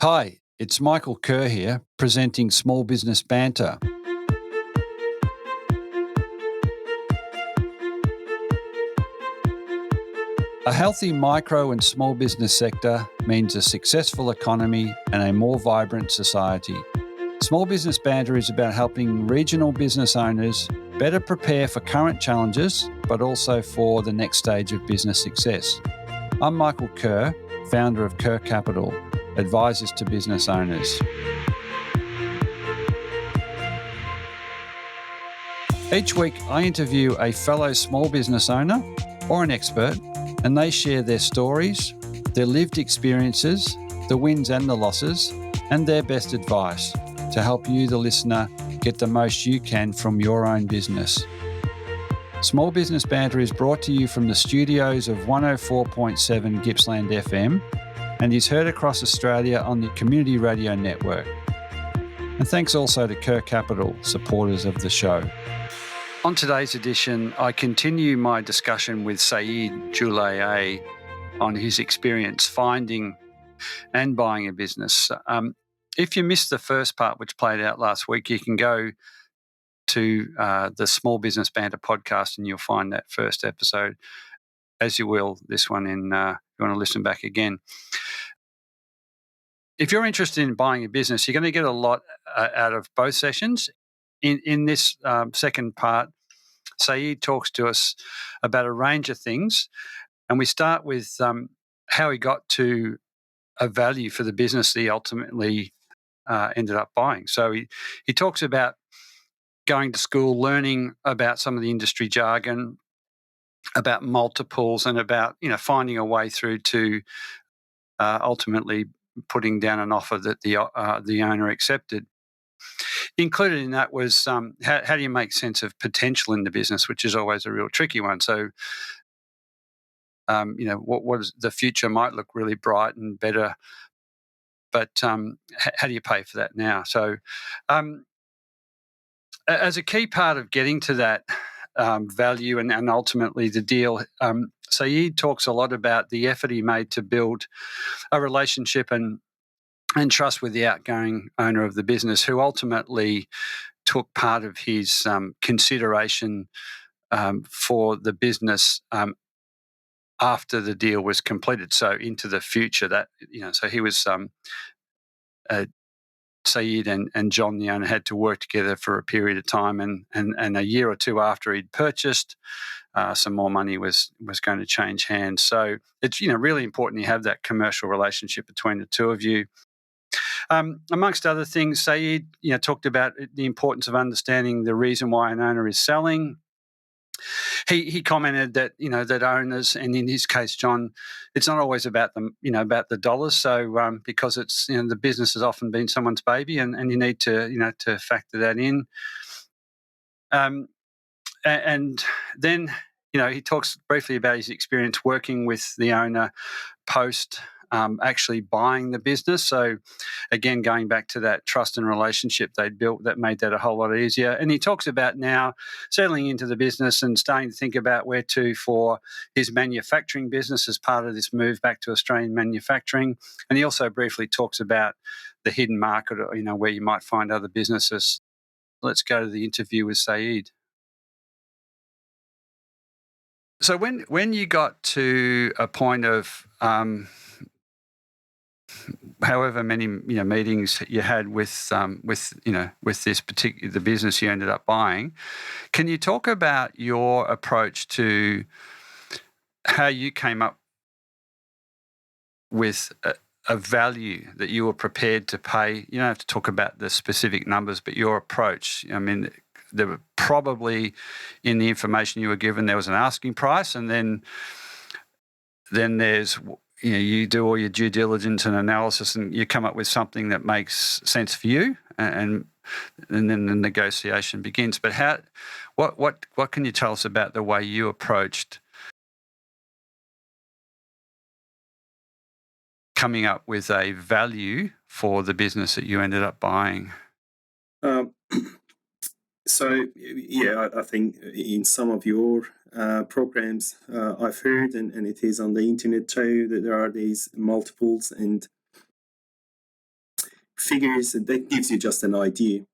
Hi, it's Michael Kerr here, presenting Small Business Banter. A healthy micro and small business sector means a successful economy and a more vibrant society. Small Business Banter is about helping regional business owners better prepare for current challenges, but also for the next stage of business success. I'm Michael Kerr, founder of Kerr Capital, advisors to business owners. Each week, I interview a fellow small business owner or an expert, and they share their stories, their lived experiences, the wins and the losses, and their best advice to help you, the listener, get the most you can from your own business. Small Business Banter is brought to you from the studios of 104.7 Gippsland FM and is heard across Australia on the Community Radio Network. And thanks also to Kerr Capital, supporters of the show. On today's edition, I continue my discussion with Saaed Joulaei on his experience finding and buying a business. If you missed the first part, which played out last week, you can go to the Small Business Banter podcast and you'll find that first episode, as you will this one if you want to listen back again. If you're interested in buying a business, you're going to get a lot out of both sessions. In this second part, Saeed talks to us about a range of things, and we start with how he got to a value for the business that he ultimately ended up buying. So he talks about going to school, learning about some of the industry jargon, about multiples, and about finding a way through to ultimately putting down an offer that the owner accepted. Included in that was how do you make sense of potential in the business, which is always a real tricky one. So, what is the future might look really bright and better, but how do you pay for that now? So, as a key part of getting to that value and ultimately the deal, Saeed talks a lot about the effort he made to build a relationship and trust with the outgoing owner of the business, who ultimately took part of his consideration for the business after the deal was completed. So into the future, that so he was Saeed and John, the owner, had to work together for a period of time, and a year or two after he'd purchased, some more money was going to change hands. So it's really important you have that commercial relationship between the two of you. Amongst other things, Saeed talked about the importance of understanding the reason why an owner is selling. He commented that that owners, and in his case, John, it's not always about about the dollars. So because it's the business has often been someone's baby, and you need to to factor that in. And then he talks briefly about his experience working with the owner post actually buying the business. So again, going back to that trust and relationship they'd built, that made that a whole lot easier. And he talks about now settling into the business and starting to think about where to for his manufacturing business as part of this move back to Australian manufacturing. And he also briefly talks about the hidden market, where you might find other businesses. Let's go to the interview with Saeed. So when you got to a point of however many meetings you had with this particular the business you ended up buying, can you talk about your approach to how you came up with a value that you were prepared to pay? You don't have to talk about the specific numbers, but your approach. I mean, there were probably in the information you were given there was an asking price, and then there's you do all your due diligence and analysis, and you come up with something that makes sense for you, and then the negotiation begins. But what can you tell us about the way you approached coming up with a value for the business that you ended up buying? So, I think in some of your programs I've heard, and it is on the internet too, that there are these multiples, and figures, and that gives you just an idea.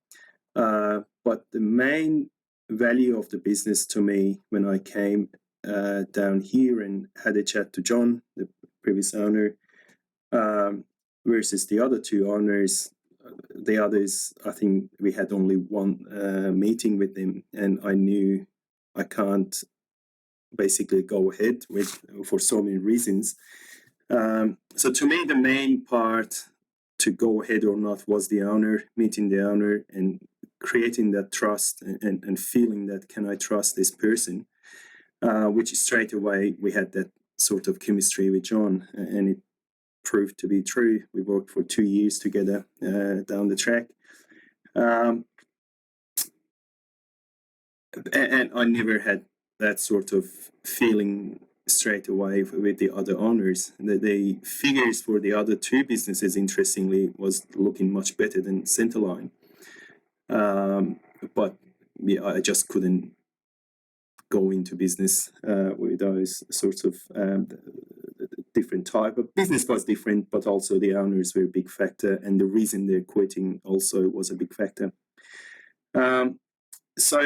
But the main value of the business to me when I came down here and had a chat to John, the previous owner, versus the other two owners. The others, I think we had only one meeting with them, and I knew I can't basically go ahead with for so many reasons. So to me, the main part to go ahead or not was the owner, meeting the owner and creating that trust and feeling that can I trust this person, which straight away we had that sort of chemistry with John, and it proved to be true. We worked for 2 years together down the track. And I never had that sort of feeling straight away with the other owners. The figures for the other two businesses, interestingly, was looking much better than Centreline. But yeah, I just couldn't go into business with those sorts of different type of business was different, but also the owners were a big factor, and the reason they're quitting also was a big factor. So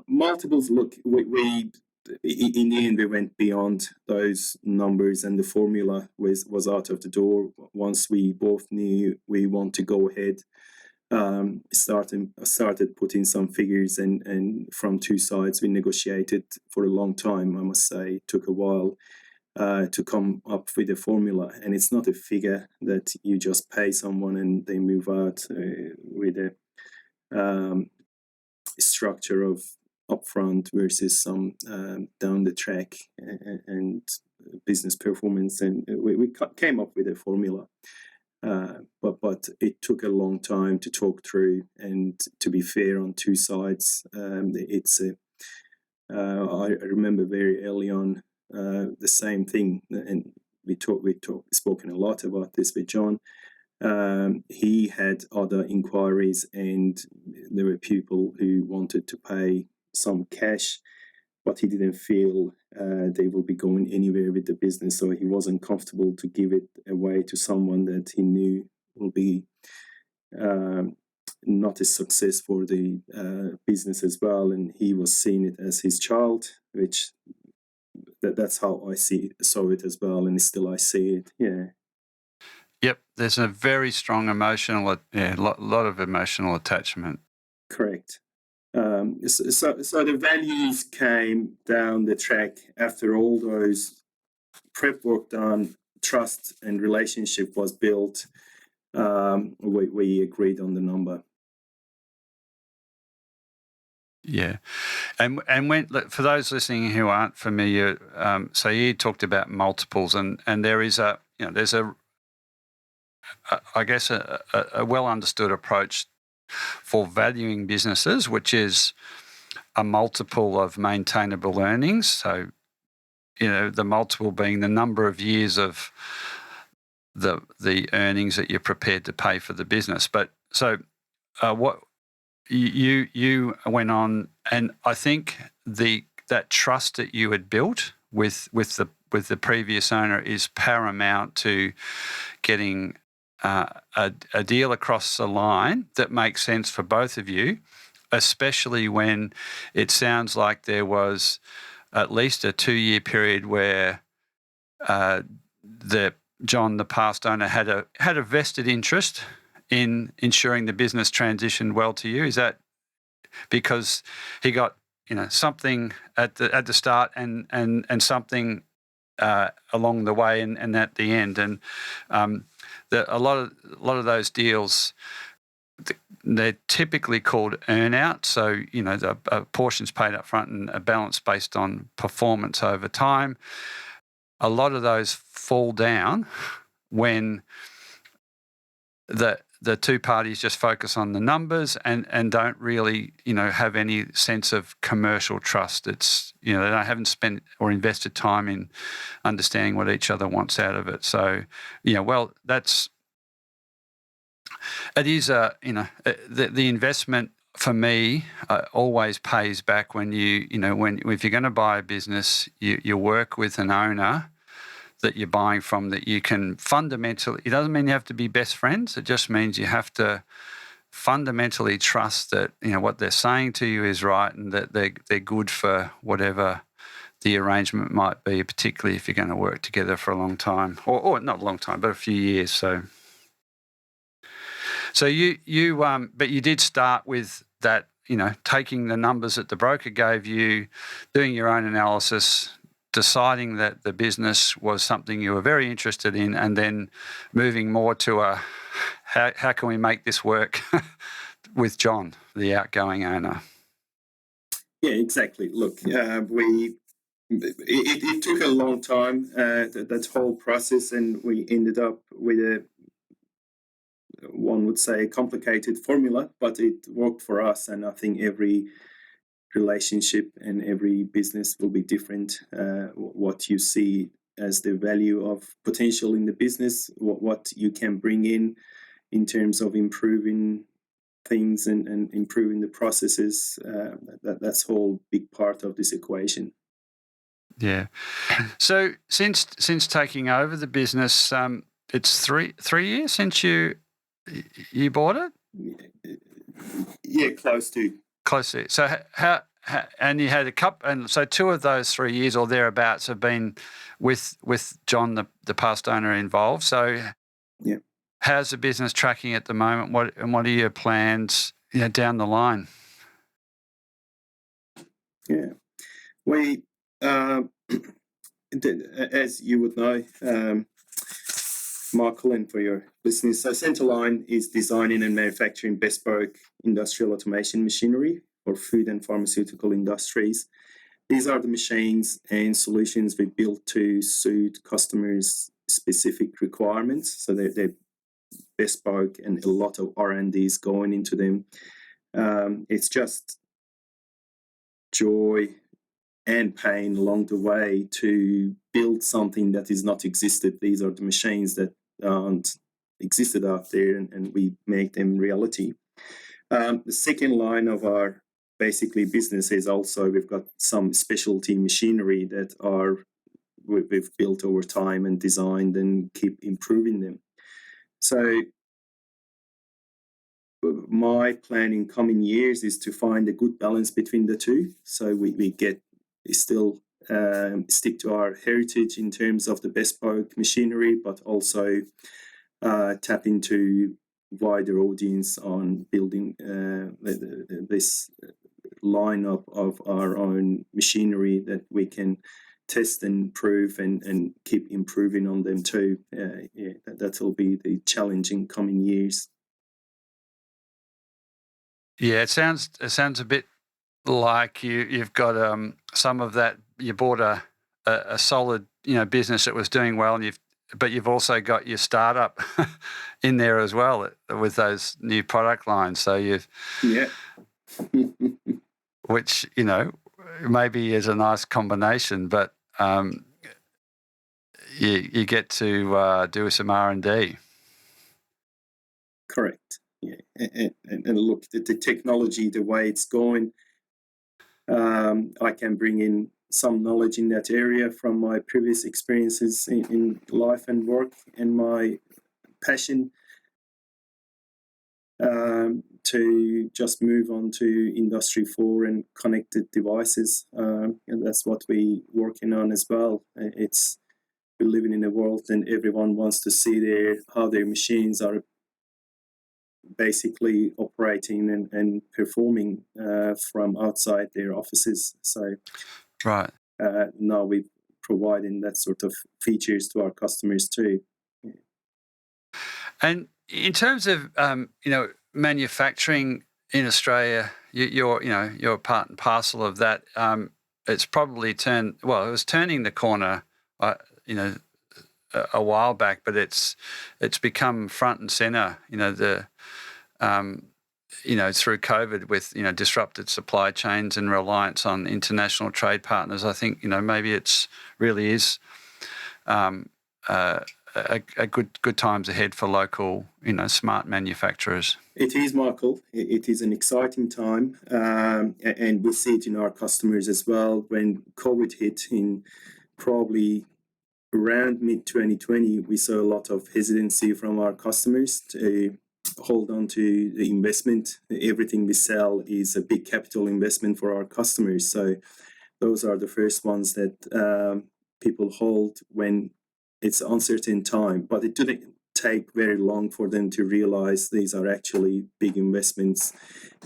multiples, look, we in the end we went beyond those numbers, and the formula was out of the door once we both knew we want to go ahead. Started putting some figures, and from two sides we negotiated for a long time. I must say, it took a while to come up with a formula, and it's not a figure that you just pay someone and they move out with a structure of upfront versus some down the track and business performance, and we came up with a formula. But it took a long time to talk through, and to be fair on two sides, I remember very early on the same thing, and we spoken a lot about this with John. He had other inquiries, and there were people who wanted to pay some cash, but he didn't feel they will be going anywhere with the business, so he wasn't comfortable to give it away to someone that he knew will be not a success for the business as well, and he was seeing it as his child, which that's how I saw it as well, and still I see it. Yeah. Yep, there's a very strong lot of emotional attachment. Correct. So the values came down the track after all those prep work done, trust and relationship was built. We agreed on the number. Yeah, and when, for those listening who aren't familiar, Saeed talked about multiples, and there is there's a well understood approach for valuing businesses, which is a multiple of maintainable earnings. So, the multiple being the number of years of the earnings that you're prepared to pay for the business. But so what you went on, and I think that trust that you had built with the previous owner is paramount to getting a deal across the line that makes sense for both of you, especially when it sounds like there was at least a 2-year period where John, the past owner, had a vested interest in ensuring the business transitioned well to you. Is that because he got something at the start and something along the way and at the end, and a lot of those deals, they're typically called earn-out. So the portions paid up front and a balance based on performance over time. A lot of those fall down when the two parties just focus on the numbers and don't really, have any sense of commercial trust. It's, they haven't spent or invested time in understanding what each other wants out of it. So, it is the investment for me always pays back when if you're going to buy a business, you work with an owner that you're buying from that you can fundamentally, it doesn't mean you have to be best friends. It just means you have to fundamentally trust that, what they're saying to you is right and that they're good for whatever the arrangement might be, particularly if you're going to work together for a long time, or not a long time, but a few years. So but you did start with that, taking the numbers that the broker gave you, doing your own analysis, deciding that the business was something you were very interested in, and then moving more to how can we make this work with John, the outgoing owner? Yeah, exactly. Look, it took a long time, that whole process, and we ended up with one would say, a complicated formula, but it worked for us. And I think every relationship and every business will be different. What you see as the value of potential in the business, what you can bring in terms of improving things and improving the processes, that's whole big part of this equation. Yeah. So since taking over the business, it's three years since you bought it? Yeah, close to. So how and you had a couple, and so 2 of those 3 years or thereabouts have been with John, the past owner, involved. So yeah, how's the business tracking at the moment? What are your plans, down the line? Yeah, we as you would know, Michael, and for your listeners, so Centreline is designing and manufacturing bespoke industrial automation machinery for food and pharmaceutical industries. These are the machines and solutions we built to suit customers' specific requirements. So they're bespoke, and a lot of R&D is going into them. It's just joy and pain along the way to build something that is not existed. These are the machines that aren't existed out there, and we make them reality. The second line of our basically business is also we've got some specialty machinery that we've built over time and designed and keep improving them. So my plan in coming years is to find a good balance between the two. So we still stick to our heritage in terms of the bespoke machinery, but also tap into wider audience on building this lineup of our own machinery that we can test and improve and keep improving on them too. That will be the challenge in coming years. Yeah, it sounds a bit like you've got some of that. You bought a solid business that was doing well, and but you've also got your startup in there as well with those new product lines. So which maybe is a nice combination, but you get to do some R&D. Correct. Yeah, and look, the technology, the way it's going, I can bring in some knowledge in that area from my previous experiences in life and work, and my passion to just move on to Industry 4 and connected devices. And that's what we're working on as well. We're living in a world, and everyone wants to see how their machines are basically operating and performing from outside their offices. So right now we're providing that sort of features to our customers too. Yeah. And in terms of manufacturing in Australia, you're part and parcel of that. It's probably it was turning the corner, a while back, but it's become front and center. Through COVID with disrupted supply chains and reliance on international trade partners. I think maybe it's really is a good times ahead for local smart manufacturers. It is, Michael. It is an exciting time, and we see it in our customers as well. When COVID hit in probably around mid 2020, we saw a lot of hesitancy from our customers to hold on to the investment. Everything we sell is a big capital investment for our customers. So those are the first ones that people hold when it's uncertain time. But it didn't take very long for them to realize these are actually big investments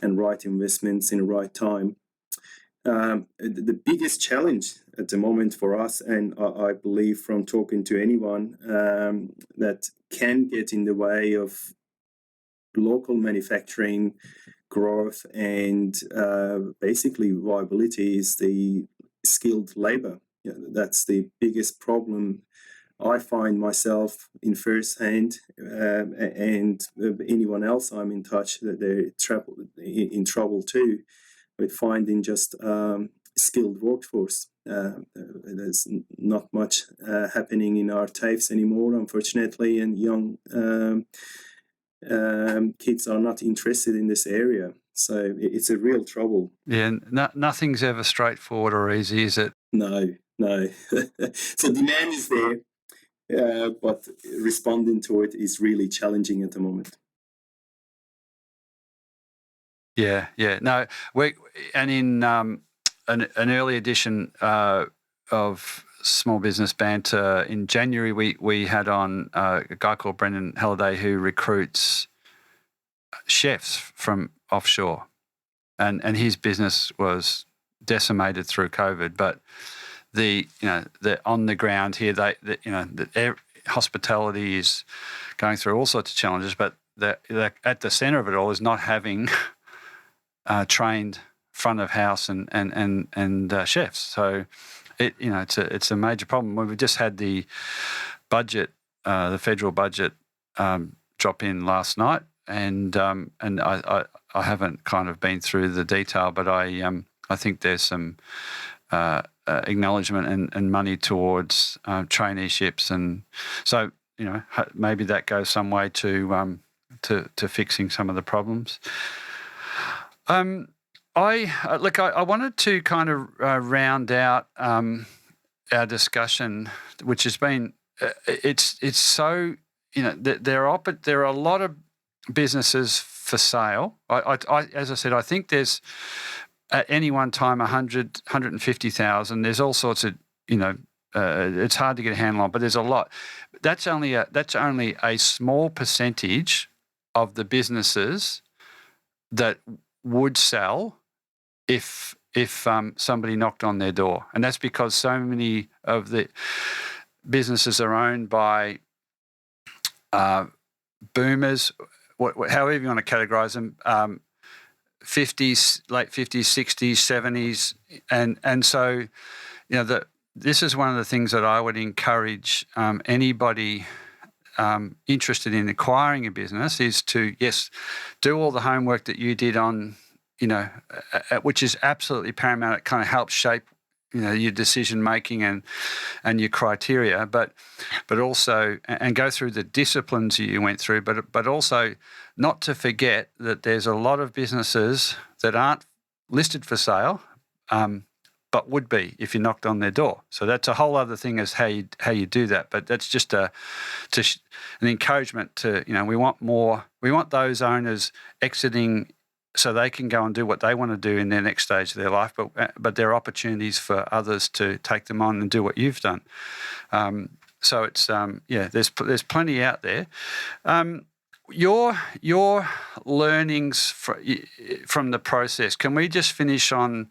and right investments in the right time. The biggest challenge at the moment for us, and I believe from talking to anyone, that can get in the way of local manufacturing growth and basically viability, is the skilled labor. That's the biggest problem I find myself in first hand, and anyone else I'm in touch, that they're in trouble too with finding just skilled workforce. There's not much happening in our TAFEs anymore, unfortunately, and young kids are not interested in this area. So it's a real trouble. Yeah, nothing's ever straightforward or easy, is it? No. So demand is there, but responding to it is really challenging at the moment. Yeah. No, and in an early edition of Small Business Banter in January, we had on a guy called Brendan Halliday who recruits chefs from offshore, and his business was decimated through COVID. But the on the ground here, the hospitality is going through all sorts of challenges, but at the centre of it all is not having trained front of house and chefs. So it's a major problem. We've just had the budget, the federal budget, drop in last night, and I haven't kind of been through the detail, but I think there's some acknowledgement and money towards traineeships, and so maybe that goes some way to fixing some of the problems. I wanted to kind of round out our discussion, which has been it's so there are a lot of businesses for sale. I as I said, I think there's at any one time 150,000. There's all sorts of it's hard to get a handle on, but there's a lot. That's only a small percentage of the businesses that would sell if somebody knocked on their door, and that's because so many of the businesses are owned by boomers, however you want to categorise them, 50s, late 50s, 60s, 70s, and so this is one of the things that I would encourage anybody interested in acquiring a business is to, yes, do all the homework that you did on, which is absolutely paramount. It kind of helps shape, your decision making and your criteria, but also and go through the disciplines you went through, but also not to forget that there's a lot of businesses that aren't listed for sale, but would be if you knocked on their door. So that's a whole other thing as how you do that. But that's just an encouragement to, we want those owners exiting so they can go and do what they want to do in their next stage of their life. But there are opportunities for others to take them on and do what you've done. So it's there's plenty out there. Your learnings from the process. Can we just finish on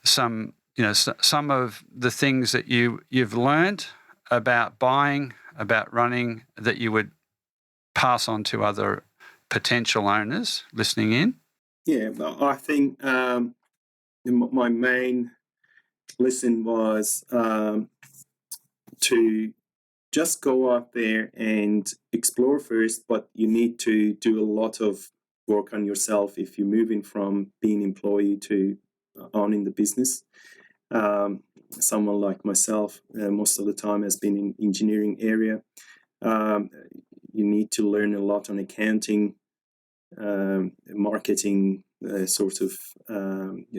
some of the things that you've learned about buying, about running, that you would pass on to other potential owners listening in? Yeah, I think my main lesson was to just go out there and explore first, but you need to do a lot of work on yourself if you're moving from being employee to owning the business. Someone like myself, most of the time has been in engineering area. You need to learn a lot on accounting, marketing, sort of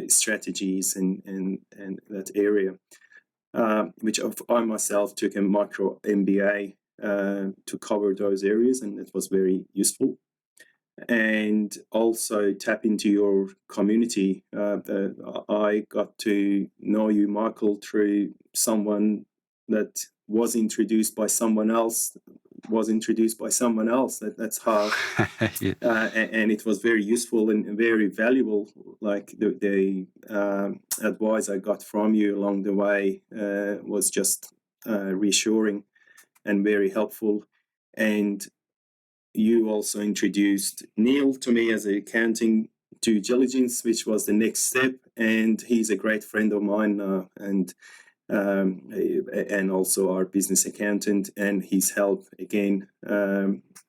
strategies and that area. which I myself took a micro MBA to cover those areas, and it was very useful. And also tap into your community. I got to know you, Michael, through someone that was introduced by someone else. That's how, Yeah. and it was very useful and very valuable. Like the advice I got from you along the way was just reassuring and very helpful. And you also introduced Neil to me as an accounting due diligence, which was the next step. And he's a great friend of mine now, and also our business accountant. And his help again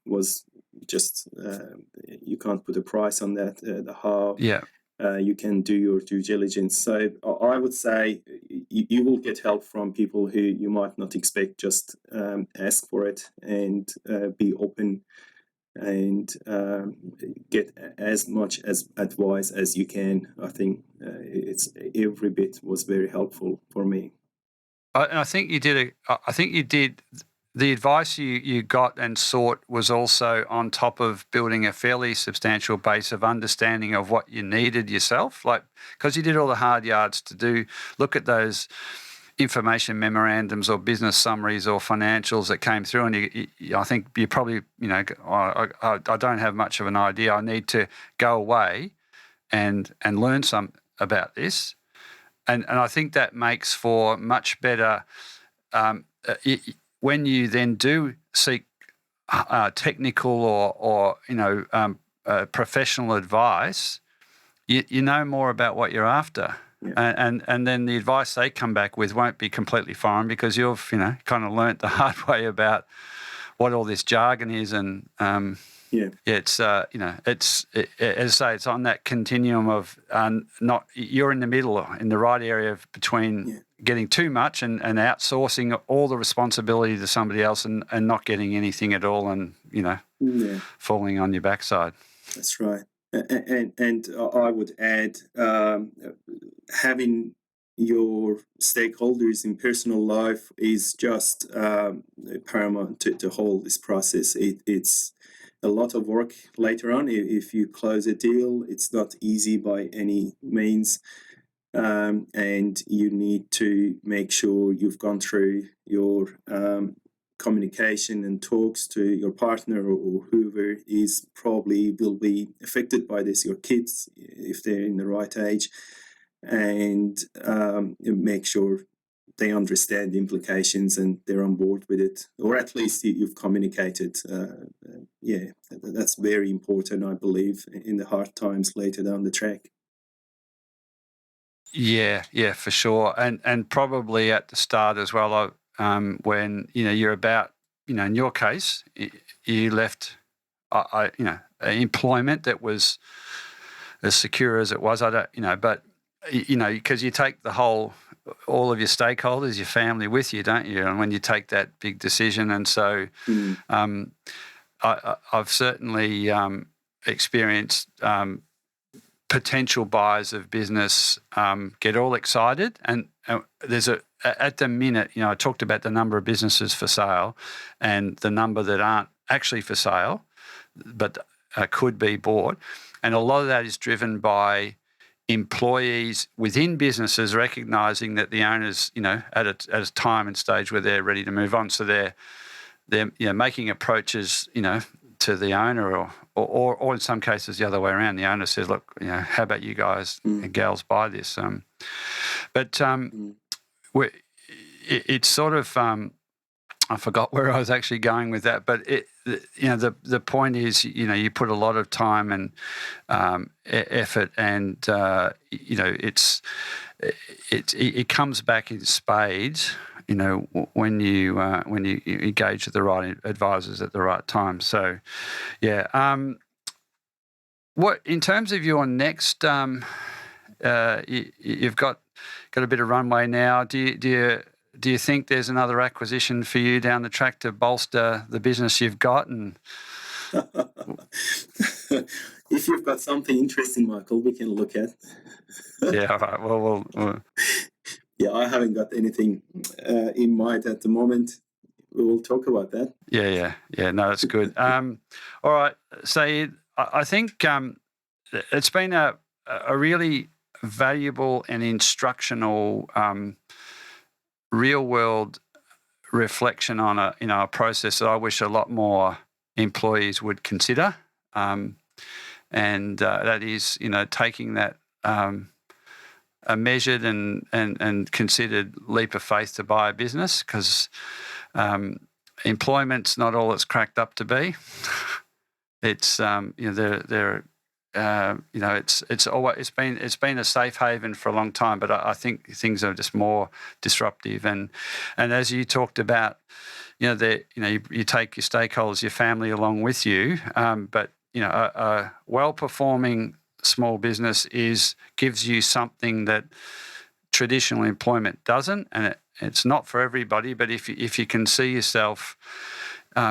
was just you can't put a price on that. How Yeah. you can do your due diligence. So I would say you will get help from people who you might not expect. Just ask for it and be open and get as much as advice as you can. I think it's every bit was very helpful for me. I think you did. I think you did. The advice you got and sought was also on top of building a fairly substantial base of understanding of what you needed yourself, like because you did all the hard yards to look at those information memorandums or business summaries or financials that came through, and I think you probably, I don't have much of an idea. I need to go away and learn some about this, and I think that makes for much better when you then do seek technical or professional advice. You know more about what you're after. Yeah. And then the advice they come back with won't be completely foreign because you've kind of learnt the hard way about what all this jargon is, and it's as I say, it's on that continuum of not you're in the middle, in the right area between getting too much and outsourcing all the responsibility to somebody else and not getting anything at all, and falling on your backside. That's right. And I would add, having your stakeholders in personal life is just paramount to hold this process. It's a lot of work later on. If you close a deal, it's not easy by any means. And you need to make sure you've gone through your communication and talks to your partner or whoever is probably will be affected by this, your kids, if they're in the right age, and make sure they understand the implications and they're on board with it, or at least you've communicated. That's very important, I believe, in the hard times later down the track. Yeah, for sure, and probably at the start as well. When you're about, in your case, you left, employment that was as secure as it was. I don't, but because you take all of your stakeholders, your family with you, don't you? And when you take that big decision, and so I've certainly experienced potential buyers of business get all excited, and there's at the minute, I talked about the number of businesses for sale and the number that aren't actually for sale but could be bought, and a lot of that is driven by employees within businesses recognising that the owners, at a time and stage where they're ready to move on, so they're making approaches, to the owner, or in some cases the other way around. The owner says, "Look, how about you guys and gals buy this?" It's sort of I forgot where I was actually going with that, but the point is, you put a lot of time and effort, and it comes back in spades. When you engage with the right advisors at the right time. So, what in terms of your next, you've got a bit of runway now. Do you think there's another acquisition for you down the track to bolster the business you've got? And if you've got something interesting, Michael, we can look at. Yeah, all right. Well, Yeah, I haven't got anything in mind at the moment. We will talk about that. Yeah. No, that's good. All right, Saeed, I think it's been a really valuable and instructional real world reflection on a process that I wish a lot more employees would consider, and that is taking that a measured and considered leap of faith to buy a business, because employment's not all it's cracked up to be. It's it's been a safe haven for a long time, but I think things are just more disruptive. And as you talked about, you take your stakeholders, your family along with you. But a well-performing small business gives you something that traditional employment doesn't, and it's not for everybody. But if you can see yourself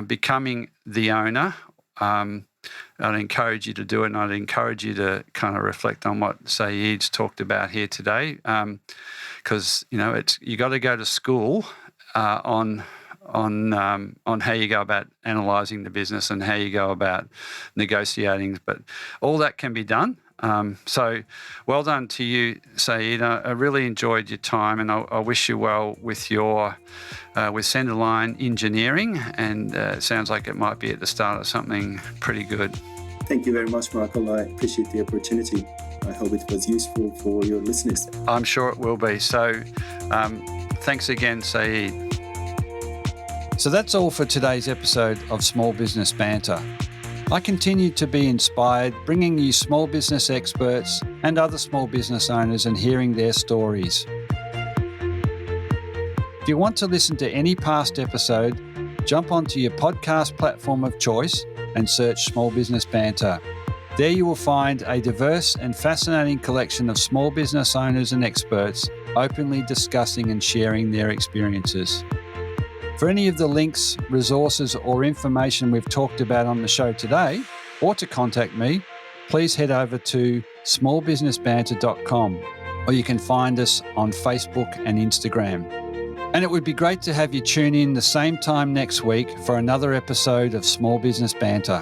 becoming the owner, I'd encourage you to do it, and I'd encourage you to kind of reflect on what Saeed's talked about here today, because you got to go to school on how you go about analysing the business and how you go about negotiating, but all that can be done. So well done to you, Saeed. I really enjoyed your time, and I wish you well with your with Centreline Engineering, and it sounds like it might be at the start of something pretty good. Thank you very much, Michael. I appreciate the opportunity. I hope it was useful for your listeners. I'm sure it will be. So thanks again, Saeed. So that's all for today's episode of Small Business Banter. I continue to be inspired, bringing you small business experts and other small business owners and hearing their stories. If you want to listen to any past episode, jump onto your podcast platform of choice and search Small Business Banter. There you will find a diverse and fascinating collection of small business owners and experts openly discussing and sharing their experiences. For any of the links, resources, or information we've talked about on the show today, or to contact me, please head over to smallbusinessbanter.com, or you can find us on Facebook and Instagram. And it would be great to have you tune in the same time next week for another episode of Small Business Banter.